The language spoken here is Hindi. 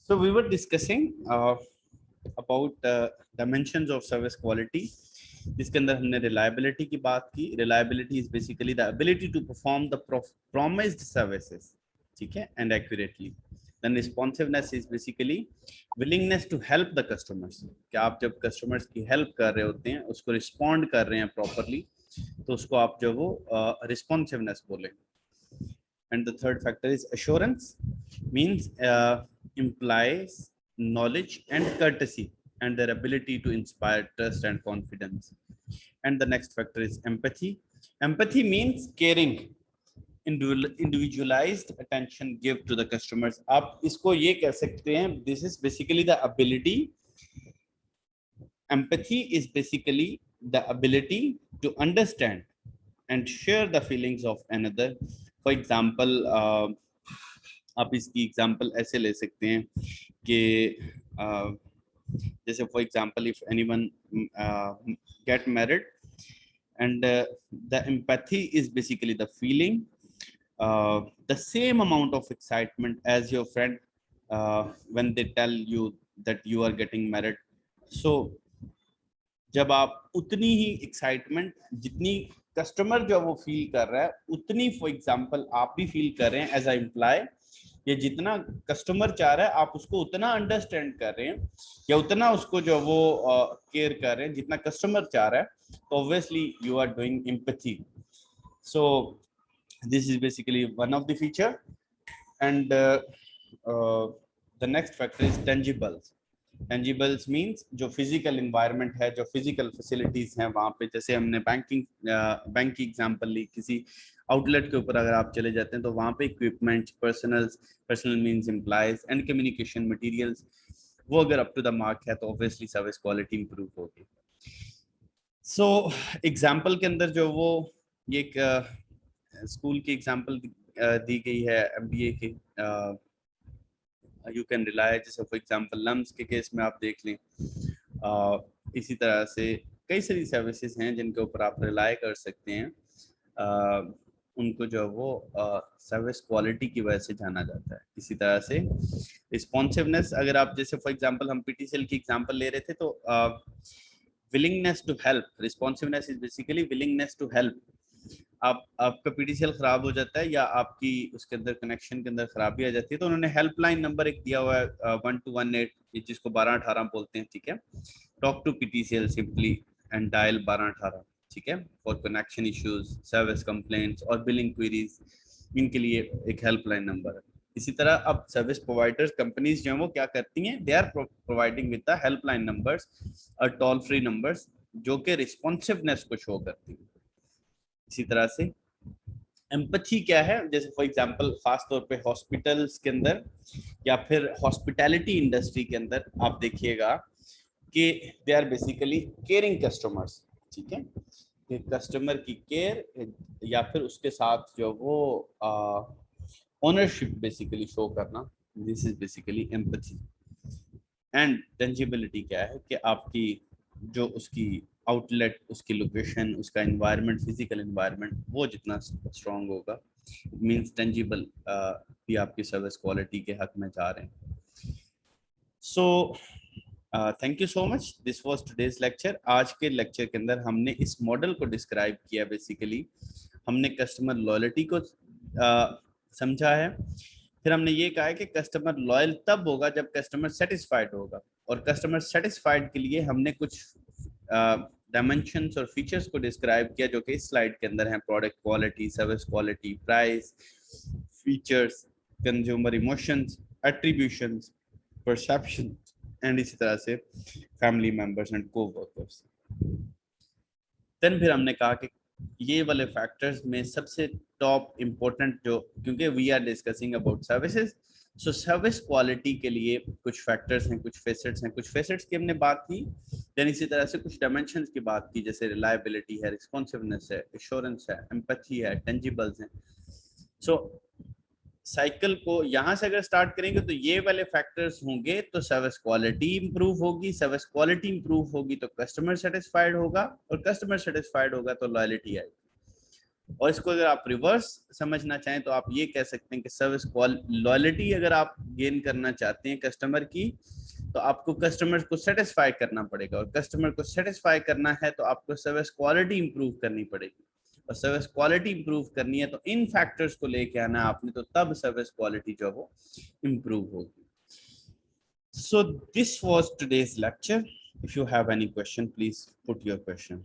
So we were discussing about dimensions of service quality. जिसके अंदर हमने reliability की बात की. Reliability is basically the ability to perform the promised services, ठीक है, and accurately. Then responsiveness is basically willingness to help the customers. कि आप जब customers की help कर रहे होते हैं, उसको respond कर रहे हैं properly, तो उसको आप जो वो responsiveness बोलेंगे. And the third factor is assurance, means implies knowledge and courtesy and their ability to inspire trust and confidence. And the next factor is empathy. Empathy means caring, individualized attention give to the customers. आप इसको ये कह सकते हैं, this is basically the ability. Empathy is basically the ability to understand and share the feelings of another. For example, आप इसकी एग्जांपल ऐसे ले सकते हैं कि जैसे for example if anyone get married and the empathy is basically the feeling the same amount of excitement as your friend when they tell you that you are getting married. So जब आप उतनी ही एक्साइटमेंट जितनी कस्टमर जो वो फील कर रहा है उतनी फॉर एग्जांपल आप भी फील कर रहे हैं एज अ एम्प्लॉय, ये जितना कस्टमर चाह रहा है आप उसको उतना अंडरस्टैंड कर रहे हैं या उतना उसको जो वो केयर कर रहे हैं जितना कस्टमर चाह रहा है, तो obviously you are doing empathy. So this is basically one of the feature. And the next factor is tangibles. Tangibles means जो फिजिकल एनवायरनमेंट है, जो फिजिकल फैसिलिटीज हैं वहाँ पे, जैसे हमने बैंक की एग्जांपल ली, किसी आउटलेट के ऊपर अगर आप चले जाते हैं तो वहाँ पे equipment, personal means employees and communication materials, वो अगर अप टू द मार्क है तो ऑब्वियसली सर्विस क्वालिटी इंप्रूव होगी. सो एग्जांपल के अंदर जो वो ये एक स्कूल की एग्जांपल दी गई है MBA की, यू कैन रिलाई, जैसे फॉर एग्जांपल लम्स के केस में आप देख लें. इसी तरह से कई सारी सर्विसेज हैं जिनके ऊपर आप रिलाई कर सकते हैं. उनको जो वो सर्विस क्वालिटी की वजह से जाना जाता है. इसी तरह से रिस्पॉन्सिवनेस, अगर आप जैसे फॉर एग्जांपल हम PTCL की एग्जांपल ले रहे थे तो willingness to help. Responsiveness is basically willingness to help. आपका PTCL खराब हो जाता है या आपकी उसके अंदर कनेक्शन के अंदर खराबी आ जाती है, तो उन्होंने हेल्पलाइन नंबर एक दिया हुआ है 1218, जिसको 1218 बोलते हैं, ठीक है. Talk to PTCL simply and dial 1218, ठीक है, for connection issues, service complaints और बिलिंग क्वेरीज, इनके लिए एक हेल्पलाइन नंबर है. इसी तरह अब सर्विस प्रोवाइडर्स कंपनीज जो हैं वो क्या करती हैं, they are providing with the helpline numbers और टोल फ्री नंबर्स जो कि रिस्पॉन्सिवनेस को शो करती हैं. इसी तरह से एम्पैथी क्या है, जैसे फॉर एग्जांपल खास तौर पे हॉस्पिटल्स के अंदर या फिर हॉस्पिटैलिटी इंडस्ट्री के अंदर आप देखिएगा कि they are basically caring customers, ठीक है, कि कस्टमर की केयर या फिर उसके साथ जो वो ओनरशिप बेसिकली शो करना, this is basically empathy. And tangibility क्या है कि आपकी जो उसकी आउटलेट, उसकी लोकेशन, उसका एनवायरनमेंट, फिजिकल एनवायरनमेंट, वो जितना स्ट्रांग होगा, मींस टेंजिबल भी आपकी सर्विस क्वालिटी के हक में जा रहे हैं. So thank you so much. This was today's lecture. आज के लेक्चर के अंदर हमने इस मॉडल को डिस्क्राइब किया. बेसिकली हमने कस्टमर लॉयल्टी को समझा है. फिर हमने ये कहा है कि कस्टमर लॉयल तब होगा जब कस्टमर सेटिस्फाइड होगा, और कस्टमर सेटिस्फाइड के लिए हमने कुछ डायमेंशंस और फीचर्स को डिस्क्राइब किया जो कि इस स्लाइड के अंदर हैं. Product quality, service quality, price, features, consumer emotions, attributions, perception and इसी तरह से family members and coworkers. Then फिर हमने कहा कि ये वाले फैक्टर्स में सबसे टॉप इम्पोर्टेंट जो, क्योंकि we are discussing about services, so service quality के लिए कुछ फैक्टर्स हैं, कुछ फेसेट्स हैं. कुछ फेसेट्स की हमने बात की, देन इसी तरह से कुछ डायमेंशंस की बात की, जैसे रिलायबिलिटी है, रिस्पॉन्सिवनेस है, एश्योरेंस है, एम्पैथी है, टेंजिबल्स हैं. सो साइकिल को यहाँ से अगर स्टार्ट करेंगे तो ये वाले फैक्टर्स होंगे तो सर्विस क्वालिटी इंप्रूव होगी, सर्विस क्वालिटी इंप्रूव होगी तो कस्टमर सेटिस्फाइड होगा, और कस्टमर सेटिस्फाइड होगा तो लॉयल्टी आएगी. और इसको अगर आप रिवर्स समझना चाहें तो आप ये कह सकते हैं कि सर्विस लॉयल्टी अगर आप गेन करना चाहते हैं कस्टमर की, तो आपको कस्टमर को सेटिस्फाई करना पड़ेगा, और कस्टमर को सेटिस्फाई करना है तो आपको सर्विस क्वालिटी इंप्रूव करनी पड़ेगी, और सर्विस क्वालिटी इंप्रूव करनी है तो इन फैक्टर्स को लेके आना आपने, तो तब सर्विस क्वालिटी जो वो इंप्रूव होगी. So this was today's lecture. If you have any question, please put your question.